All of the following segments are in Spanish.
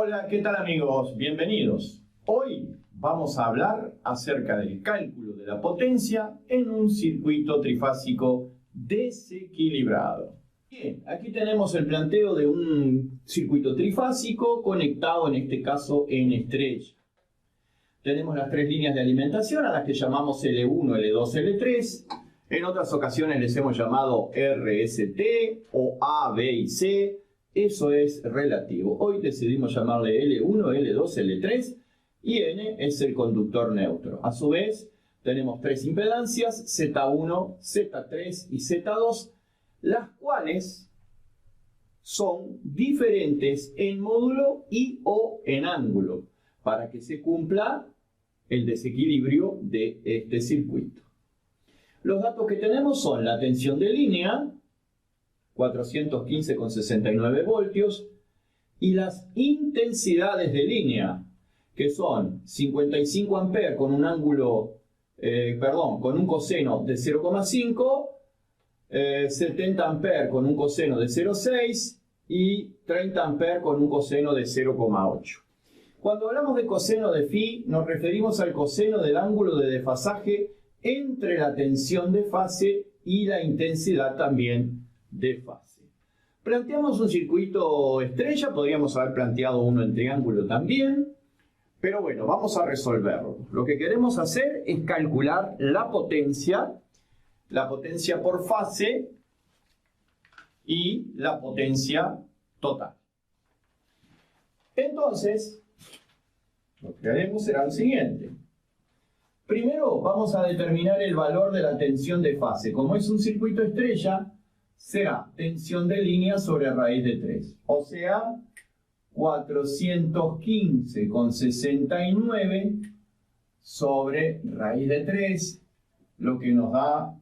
Hola, ¿qué tal amigos? Bienvenidos. Hoy vamos a hablar acerca del cálculo de la potencia en un circuito trifásico desequilibrado. Bien, aquí tenemos el planteo de un circuito trifásico conectado en este caso en estrella. Tenemos las tres líneas de alimentación a las que llamamos L1, L2, L3. En otras ocasiones les hemos llamado RST o A, B y C. Eso es relativo. Hoy decidimos llamarle L1, L2, L3 y N es el conductor neutro. A su vez, tenemos tres impedancias, Z1, Z3 y Z2, las cuales son diferentes en módulo y o en ángulo para que se cumpla el desequilibrio de este circuito. Los datos que tenemos son la tensión de línea, 415,69 voltios, y las intensidades de línea, que son 55 amperes con un ángulo, con un coseno de 0,5, 70 amperes con un coseno de 0,6 y 30 amperes con un coseno de 0,8. Cuando hablamos de coseno de phi, nos referimos al coseno del ángulo de desfasaje entre la tensión de fase y la intensidad también de fase. Planteamos un circuito estrella, podríamos haber planteado uno en triángulo también, pero bueno, vamos a resolverlo. Lo que queremos hacer es calcular la potencia por fase y la potencia total. Entonces, lo que haremos será lo siguiente. Primero vamos a determinar el valor de la tensión de fase. Como es un circuito estrella, será tensión de línea sobre raíz de 3. O sea, 415,69 sobre raíz de 3, lo que nos da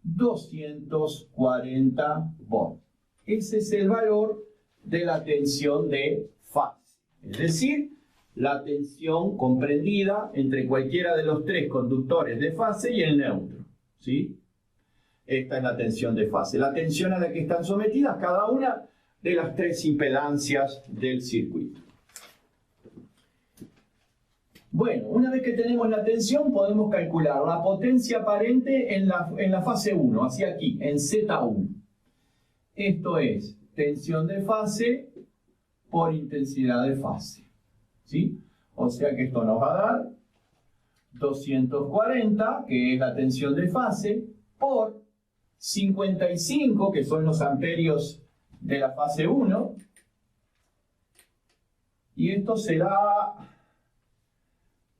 240 volts. Ese es el valor de la tensión de fase. Es decir, la tensión comprendida entre cualquiera de los tres conductores de fase y el neutro, ¿sí? Esta es la tensión de fase, la tensión a la que están sometidas cada una de las tres impedancias del circuito. Bueno, una vez que tenemos la tensión, podemos calcular la potencia aparente en la fase 1, hacia aquí, en Z1. Esto es tensión de fase por intensidad de fase, ¿sí? O sea que esto nos va a dar 240, que es la tensión de fase, por 55, que son los amperios de la fase 1, y esto será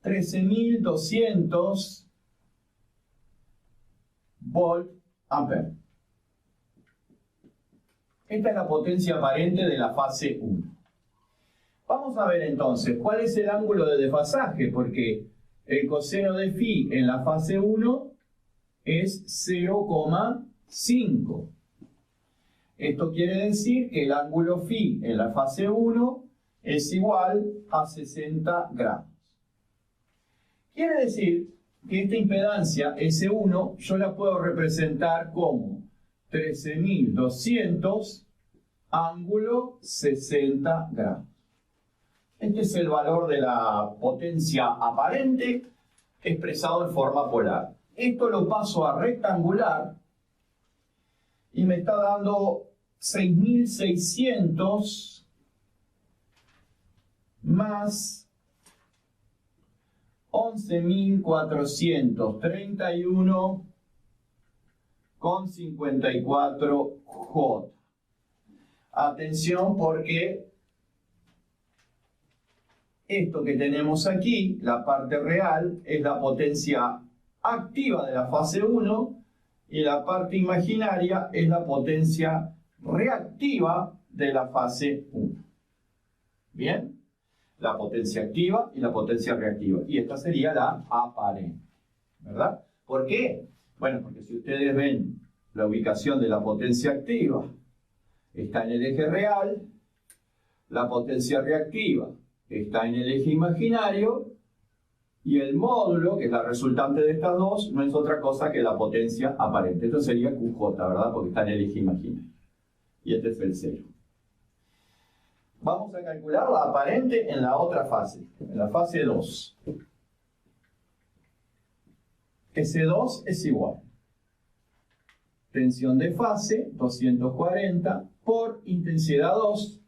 13.200 volt ampere. Esta es la potencia aparente de la fase 1. Vamos a ver entonces cuál es el ángulo de desfasaje, porque el coseno de phi en la fase 1 es 0,5. Esto quiere decir que el ángulo phi en la fase 1 es igual a 60 grados. Quiere decir que esta impedancia S1 yo la puedo representar como 13.200 ángulo 60 grados. Este es el valor de la potencia aparente expresado en forma polar. Esto lo paso a rectangular y me está dando 6.600 más 11.431,54 J. Atención porque esto que tenemos aquí, la parte real, es la potencia activa de la fase 1 y la parte imaginaria es la potencia reactiva de la fase 1. ¿Bien? La potencia activa y la potencia reactiva. Y esta sería la aparente. ¿Verdad? ¿Por qué? Bueno, porque si ustedes ven la ubicación de la potencia activa, está en el eje real, la potencia reactiva está en el eje imaginario, y el módulo, que es la resultante de estas dos, no es otra cosa que la potencia aparente. Esto sería QJ, ¿verdad? Porque está en el eje imaginario. Y este es el 0. Vamos a calcular la aparente en la otra fase, en la fase 2. S2 es igual. Tensión de fase, 240, por intensidad 2,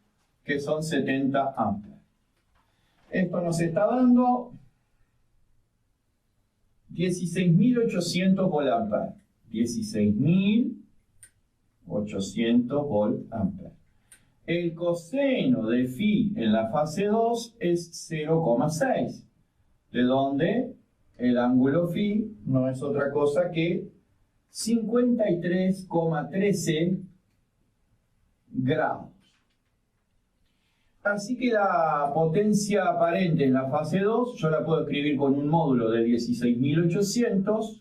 que son 70 amperes. Esto nos está dando 16.800 volt-amperes. 16.800 volt-amperes. El coseno de phi en la fase 2 es 0,6, de donde el ángulo phi no es otra cosa que 53,13 grados. Así que la potencia aparente en la fase 2 yo la puedo escribir con un módulo de 16.800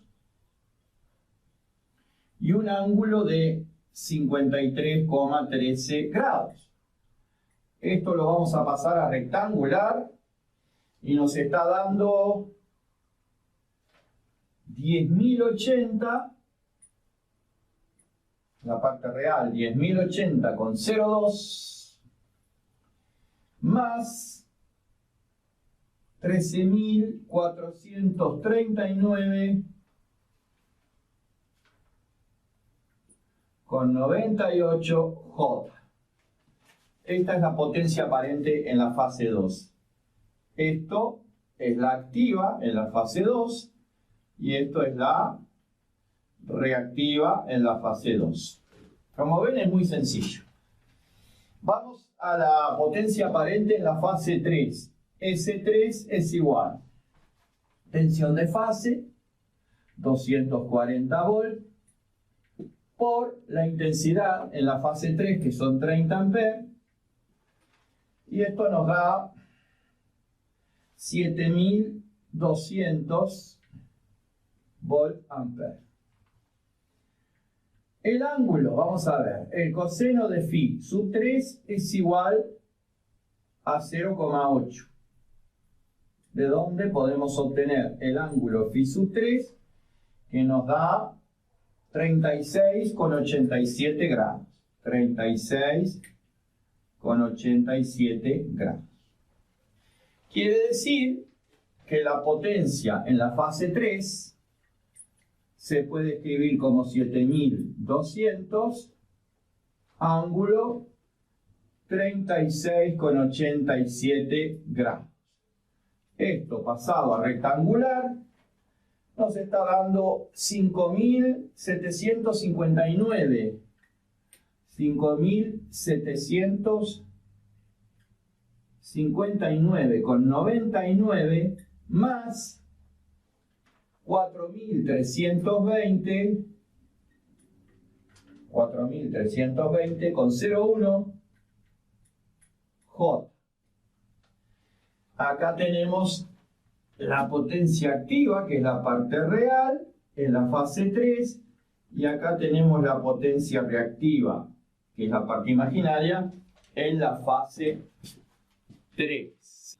y un ángulo de 53,13 grados. Esto lo vamos a pasar a rectangular y nos está dando 10.080, la parte real, 10.080 con 0,2 más 13.439 con 98 J. Esta es la potencia aparente en la fase 2. Esto es la activa en la fase 2 y esto es la reactiva en la fase 2. Como ven, es muy sencillo. Vamos a la potencia aparente en la fase 3. S3 es igual. Tensión de fase, 240 volt, por la intensidad en la fase 3, que son 30 amperes. Y esto nos da 7.200 volt-amperes. El ángulo, vamos a ver, el coseno de phi sub 3 es igual a 0,8. De donde podemos obtener el ángulo phi sub 3, que nos da 36,87 grados. 36,87 grados. Quiere decir que la potencia en la fase 3 se puede escribir como 7.200, ángulo 36,87 grados. Esto pasado a rectangular nos está dando 5.759. 5.759 con 99 más 4.320 con 0,1 J. Acá tenemos la potencia activa, que es la parte real, en la fase 3, y acá tenemos la potencia reactiva, que es la parte imaginaria, en la fase 3.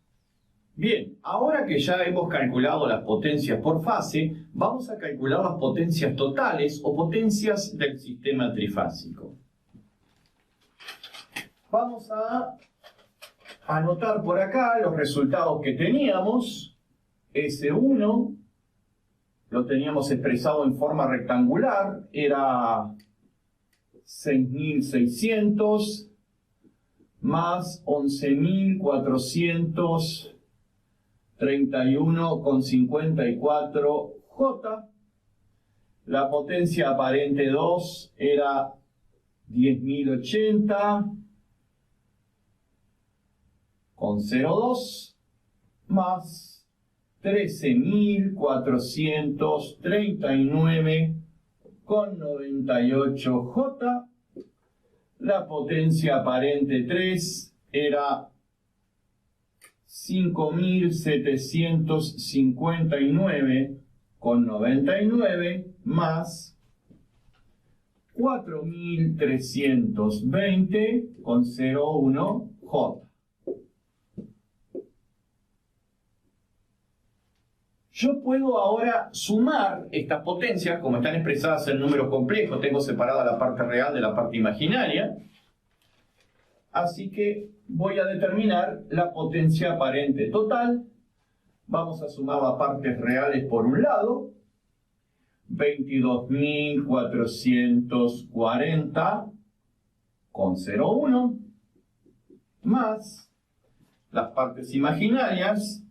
Bien, ahora que ya hemos calculado las potencias por fase, vamos a calcular las potencias totales o potencias del sistema trifásico. Vamos a anotar por acá los resultados que teníamos. S1 lo teníamos expresado en forma rectangular, era 6.600 más 11.431,54 J. La potencia aparente 2 era 10.080 con 0,2 más 13.439 con 98 J. La potencia aparente 3 era 5.759 con 99 más 4.320 con 0,1 J. Yo puedo ahora sumar estas potencias, como están expresadas en números complejos, tengo separada la parte real de la parte imaginaria. Así que voy a determinar la potencia aparente total. Vamos a sumar las partes reales por un lado. 22.440,01 más las partes imaginarias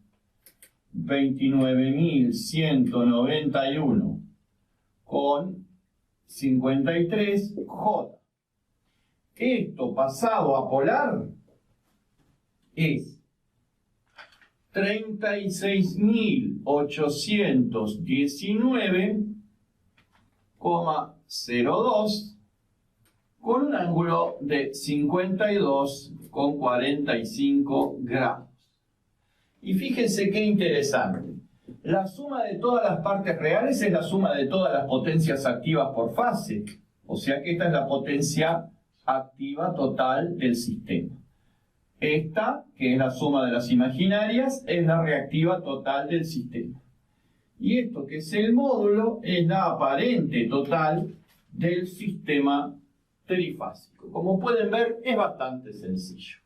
29.191,53 J. Esto pasado a polar es 36.819,02 con un ángulo de 52,45 grados. Y fíjense qué interesante. La suma de todas las partes reales es la suma de todas las potencias activas por fase. O sea que esta es la potencia activa total del sistema. Esta, que es la suma de las imaginarias, es la reactiva total del sistema. Y esto, que es el módulo, es la aparente total del sistema trifásico. Como pueden ver, es bastante sencillo.